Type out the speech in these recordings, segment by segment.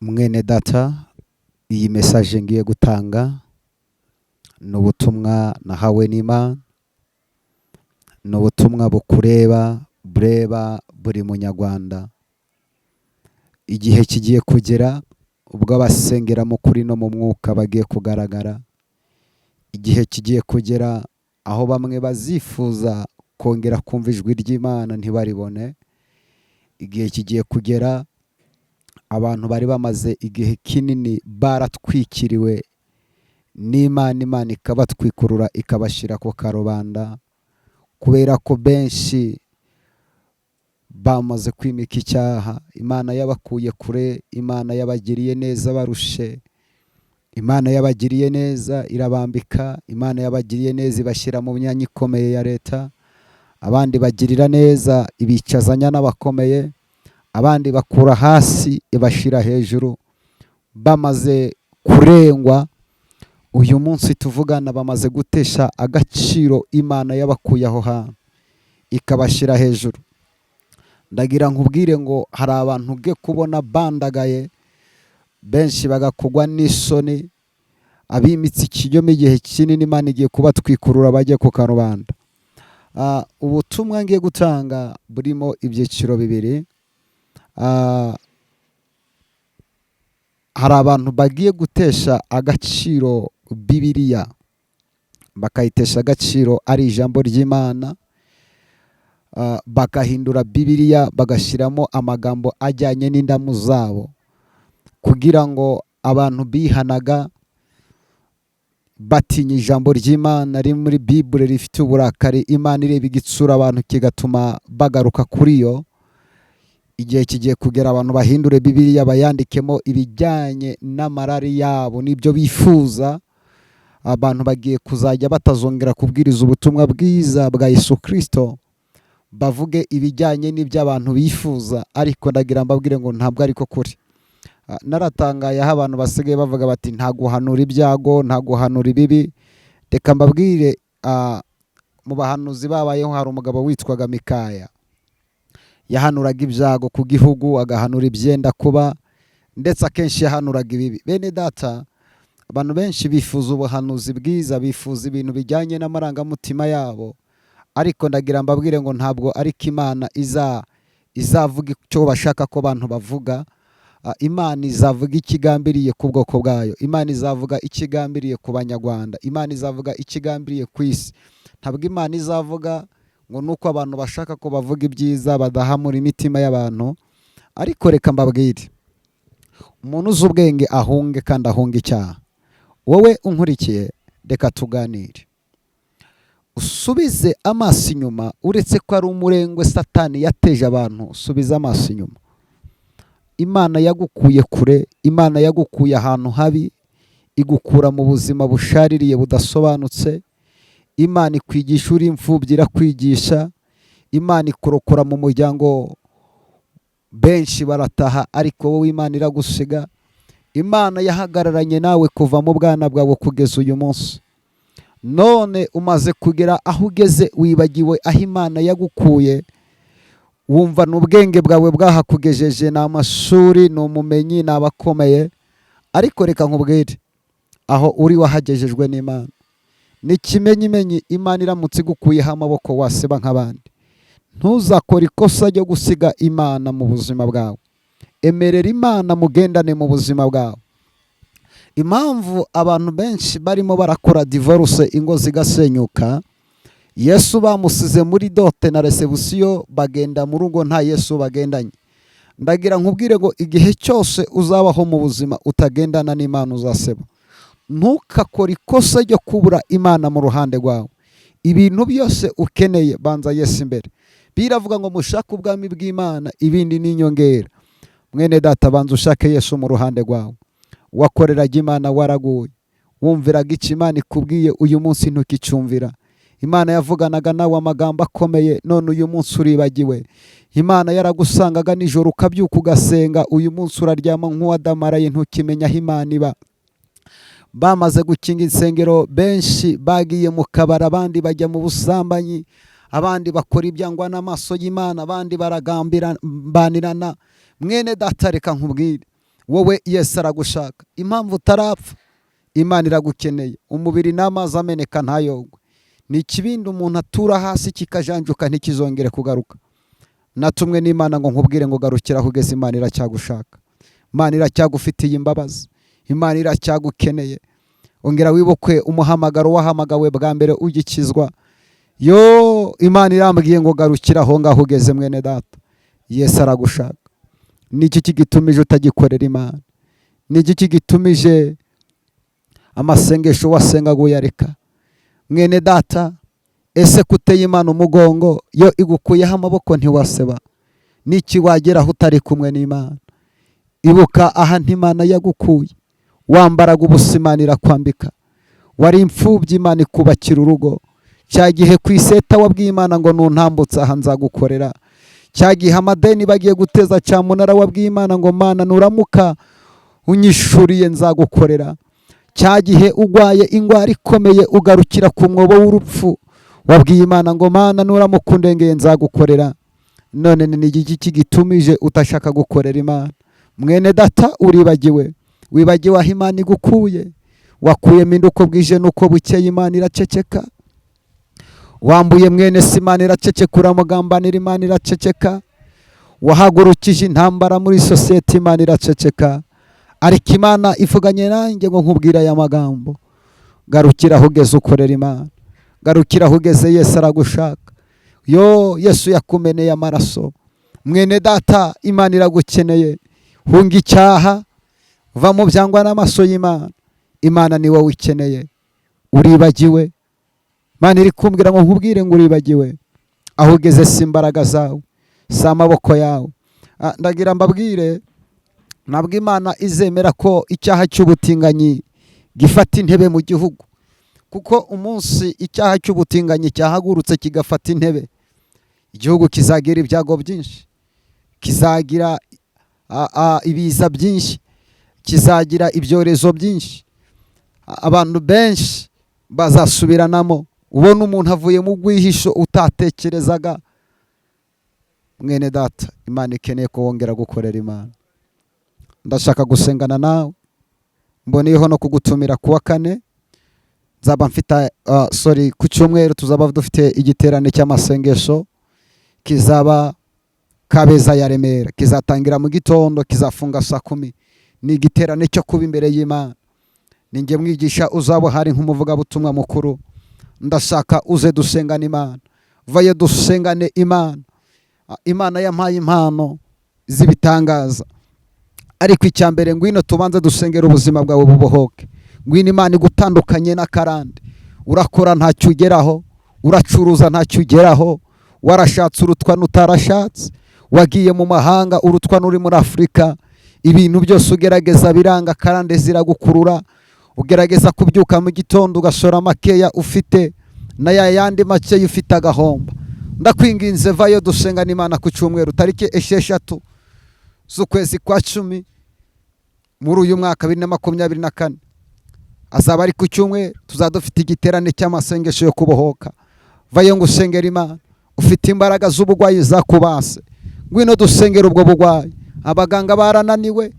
Mwene data, iyi message ngiye gutanga ni ubutumwa nahawe n'Imana, ni ubutumwa bureba buri munyarwanda. Igihe kigiye kugera ubwo abasengera mu kuri no mu mwuka bagiye kugaragara. Igihe kigiye kugera aho bamwe bazifuza kongera kumva ijwi ry'Imana ntibaribone. Igihe kigiye kugera abantu bari bamaze igihe kinini baratwikiriwe n'Imana, Imana ikabatwikurura ikabashyira ku karubanda, kubera ko benshi bamaze kwimika icyaha. Imana yabakuye kure, Imana yabagiriye neza barushe, Imana yabagiriye neza irabambika, Imana yabagiriye neza ibashyira mu myanya ikomeye ya leta. Abandi bagirira neza ibicazanya n'abakomeye, abandi bakura hasi ibashyira hejuru. Bamaze kurengwa, uyu munsi tuvugana bamaze gutesha agaciro Imana yabakuye aho hantu ikabashyira hejuru. Ndagira nkubwire ngo hari abantu uge kubona bandagaye, benshi bagakugwa n'isoni, abimitse ikinyoma igihe kinini. Imana igiye kubatwikurura bajye ku karubanda. Ubutumwa ngiye gutanga burimo ibyiciro bibiri. Hari abantu bagiye gutesha agaciro Bibiliya, bakayitesha agaciro ari ijambo ry'Imana, bakahindura Bibiliya bagashyiramo amagambo ajyanye n'indamu zabo, kugira ngo abantu bihanaga batinya ijambo ry'Imana riri muri Bible rifite uburakari. Imana ireba igitsura abantu kigatuma bagaruka kuri yo. Igihe kigiye kugera abantu bahindure Bibiliya bayandikemo ibijyanye n'amarari yabo n'ibyo bifuza. Abantu bagiye kuzajya batazongera kubwiriza ubutumwa bwiza bwa Yesu Kristo, bavuge ibijyanye n'ibyo abantu bifuza. Ariko ndagira mbabwire ngo ntabwo ariko kuri. Naratangaye aho abantu basigaye bavuga bati nta guhanura ibyago, nta guhanura ibibi. Reka mbabwire, mu bahanuzi babayeho hari umugabo witwaga Mikaya. Yahanuraga ibyago ku gihugu, agahanura ibyenda kuba, ndetse akenshi yahanuraga ibibi. Bene data, abantu benshi bifuza ubuhanuzi bwiza, bifuza ibintu bijyanye n'amarangamutima yabo. Ariko ndagira mbabwire ngo ntabwo ariko Imana izavuga icyo bashaka ko abantu bavuga. Imana izavuga ikigambiriye ku bwoko bwayo. Imana izavuga ikigambiriye ku banyarwanda. Imana izavuga ikigambiriye ku isi. Ntabwo Imana izavuga ngo nuko abantu bashaka ko bavuga ibyiza badahamura imitima y'abantu. Ariko reka mbabwire, umuntu uzi ubwenge ahunge kandi ahunge icyaha. Wowe unkurikiye, reka tuganire. Usubize amaso inyuma, uretse ko ari umurengwe Satani yateje abantu. Usubize amaso inyuma. Imana yagukuye kure, Imana yagukuye ahantu habi, igukura mu buzima bushaririye budasobanutse. Imana ikwigisha uri imfubyi, irakwigisha. Imana ikurokora mu muryango benshi barataha, ariko wowe Imana iragusiga. Imana yahagararanye nawe kuva mu bwana bwawe kugeza uyu munsi. None umaze kugera aho ugeze, wibagiwe aho Imana yagukuye. Wumva n'ubwenge bwawe bwahakugejeje, ni amashuri, ni umumenyi, ni abakomeye. Ariko reka nkubwire, aho uri wahagejejwe n'Imana. Ni ikimenyimenyi, Imana iramutse igukuyeho amaboko waseba nk'abandi. Ntuzakore ikosa ryo gusiga Imana mu buzima bwawe. Emerera Imana mugendane mu buzima bwawe. Impamvu abantu benshi barimo barakora divorce, ingo zigasenyuka, Yesu bamusize muri dote na resebusiyo, bagenda mu rugo nta Yesu bagendanye. Ndagira nkubwire ngo igihe cyose uzabaho mu buzima utagendana n'Imana uzaseba. Ntukakore ikosa ryo kubura Imana mu ruhande rwawe. Ibintu byose ukeneye banza Yesu imbere. Biravuga ngo mushake ubwami bw'Imana, ibindi ni inyongera. Mwene data, banza ushake Yesu mu ruhande rwawe. Wakoreraga Imana waraguye, wumviraga icyo Imana ikubwiye, uyu munsi ntukicumvira. Imana yavuganaga nawe amagambo akomeye, none uyu munsi uribagiwe. Imana yaragusangaga nijoro ukabyuka ugasenga, uyu munsi uraryama nk'uwadamaraye ntukimenya aho Imana iba. Bamaze gukinga insengero, benshi bagiye mu kabari, abandi bajya mu busambanyi, abandi bakora ibyangwa n'amaso y'Imana, abandi baragambiranirana. Mwene data, reka nkubwire, wowe Yesu aragushaka. Impamvu utarapfa, Imana iragukeneye. Umubiri n'amazi ameneka ntayogwe. Ni ikibindi umuntu atura hasi kikajanjuka ntikizongere kugaruka. Natumwe n'Imana ngo nkubwire ngo garukira aho ugeze. Imana iracyagushaka, Imana iracyagufitiye imbabazi, Imana iracyagukeneye. Ongera wibuke umuhamagaro wahamagawe bwa mbere ugikizwa. Imana irambwiye ngo garukira aho ngaho ugeze mwene data. Yesu aragushaka. Ni iki kigitumije utagikorera Imana? Ni iki kigitumije amasengesho wasengaga uyareka? Mwene data, ese kuteye Imana umugongo yo igukuyeho amaboko ntiwaseba? Niki wageraho utari kumwe n'Imana? Ibuka ahantu Imana yagukuye. Wambaraga ubusa Imana irakwambika. Wari imfubyi Imana ikubakira urugo. Cya gihe ku iseta wabwiye Imana ngo nuntambutse aha nzagukorera. Cya gihe amadeni bagiye guteza cyamunara wabwiye Imana ngo Mana nuramuka unyishuriye nzagukorera. Cya gihe ugwaye ingwara ikomeye ugarukira ku mwobo w'urupfu wabwiye Imana ngo Mana nuramuka undengeye nzagukorera. None ni iki kigitumije utashaka gukorera Imana? Mwene data, uribagiwe. Wibagiwe aho Imana igukuye. Wakuyemo inda uko bwije n'uko bukeye Imana iraceceka. Wambuye mwene se Imana iraceceka, uramugambanira Imana iraceceka. Wahagurukije intambara muri sosiyete Imana iraceceka. Ariko Imana ivuganye nanjye ngo nkubwire aya magambo. Garukira aho ugeze ukorera Imana. Garukira aho ugeze, Yesu aragushaka. Yesu yakumeneye amaraso. Mwene data, Imana iragukeneye. Hunga icyaha, va mu byangwa n'amaso y'Imana. Imana ni wowe ikeneye. Uribagiwe. Imana iri kumbwira ngo nkubwire ngo uribagiwe. Aho ugeze si imbaraga zawe, si amaboko yawe. Ndagira mbabwire, nabwo Imana izemera ko icyaha cy'ubutinganyi gifata intebe mu gihugu. Kuko umunsi icyaha cy'ubutinganyi cyahagurutse kigafata intebe, igihugu kizagira ibyago byinshi, kizagira ibiza byinshi, kizagira ibyorezo byinshi. Abantu benshi bazasubiranamo. Ubona umuntu avuye mu rwihisho utatekerezaga. Mwene data, Imana ikeneye ko wongera gukorera Imana. Ndashaka gusengana nawe. Mboneyeho no kugutumira kuwa kane. Nzaba mfite ku cyumweru tuzaba dufite igiterane cy'amasengesho. Kizaba Kabeza ya Remera. Kizatangira mu gitondo, kizafunga saa 10. Ni igiterane cyo kuba imbere y'Imana. Ninjye mwigisha uzaba hari nk'umuvugabutumwa mukuru. Ndashaka uze dusengane Imana. Vaye dusengane Imana. Imana yampaye impano z'ibitangaza. Ariko icyambere ngwino tubanze dusengera ubuzima bwawe bubohoke. Ngwino Imana igutandukanye n'akarande. Urakora ntacyo ugeraho, uracuruza ntacyo ugeraho, warashatse urutwa n'utarashatse, wagiye mu mahanga urutwa n'uri muri Afurika. Ibintu byose ugerageza biranga, karande ziragukurura. Ugerageza kubyuka mu gitondo ugasora makeya ufite na yandi makeya ufite agahomba. Ndakwinginze vayo dusengana Imana ku cyumweru tariki 6 z'ukwezi kwa 10 muri uyu mwaka 2024. Azaba ari ku cyumweru, tuzadufite igiterane cy'amasengesho yo kubohoka. Vayo ngo usengera Imana. Ufite imbaraga z'ubugwayi zakubase, ngwino dusengera ubwo bugwayi. Abaganga barananiwe,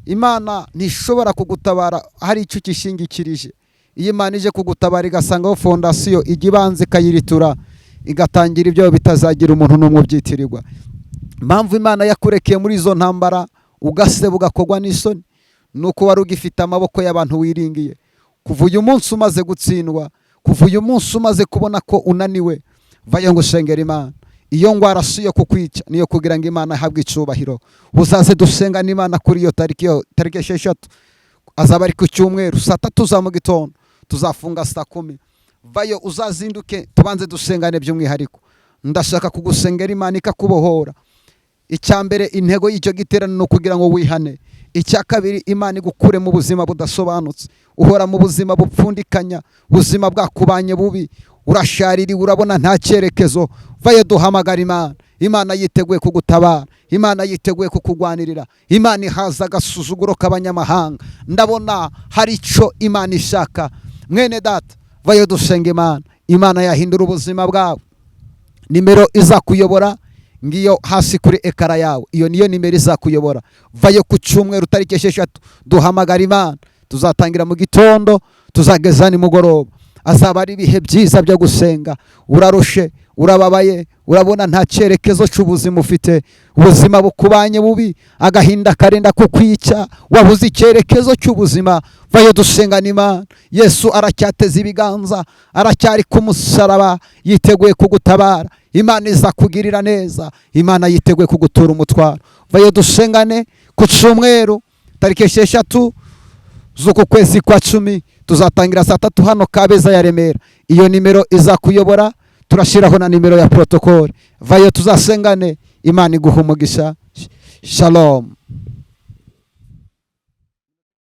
Imana ntishobora kugutabara hari icyo kishingikirije. Iyo Imana ije kugutabara igasangaho fondasiyo igibanze kayiritura, igatangira ibyo bitazagira umuntu n'umwe byitirirwa. Impamvu Imana yakurekeye muri izo ntambara ugaseba ugakogwa n'isoni, nuko wari ugifite amaboko y'abantu wiringiye. Kuva uyu munsi umaze gutsindwa, kuva uyu munsi umaze kubona ko unaniwe, vayo ngo usengera Imana. Iyo ngwara si yo kukwica, niyo kugira ngo Imana ihabwe icubahiro. Uzaze dusengana Imana kuri iyo tariki 6. Azaba ari ku cyumweru saa 3 za mu gitondo, tuzafunga saa 10. Vayo uzazinduke tubanze dusengane by'umwihariko. Ndashaka kugusengera Imana ikakubohora. Icyambere intego y'icyo giterane no kugira ngo wihane. Icya kabiri, Imana igukure mu buzima budasobanutse. Uhora mu buzima bupfundikanya, buzima bwakubanye bubi, urashariri, urabona nta cyerekezo. Vayo duhamagara Imana. Imana yiteguye kugutabara, Imana yiteguye kukugwanirira. Imana ihaza agasuzuguro k'abanyamahanga. Ndabona hari icyo Imana ishaka. Mwene data, vayo dusenga Imana. Imana yahindura ubuzima bwawe. Nimero iza kuyobora ngiyo hasi kuri ekara yawe, iyo niyo nimero izakuyobora. vayo ku cyumweru tariki 6 duhamagara Imana, tuzatangira mu gitondo tuzageza nimugoroba. azaba ari ibihe byiza byo gusenga. urarushe, urababaye, urabona nta cyerekezo cy'ubuzima ufite, ubuzima bukubanye bubi, agahinda karenda kukwica, wabuze icyerekezo cy'ubuzima, vayo dusengana Imana. Yesu aracyateza ibiganza, aracyari ku musaraba, yiteguye kugutabara. Imana izakugirira neza, Imana yiteguye kugutura umutwaro. vayo dusengane ku cyumweru tariki 6 z'uku kwezi kwa 10, tuzatangira saa 3 hano Kabeza ya Remera. iyo nimero izakuyobora, turashiraho na nimero ya protocol. vayo tuzasengane, Imana iguha umugisha. Shalom.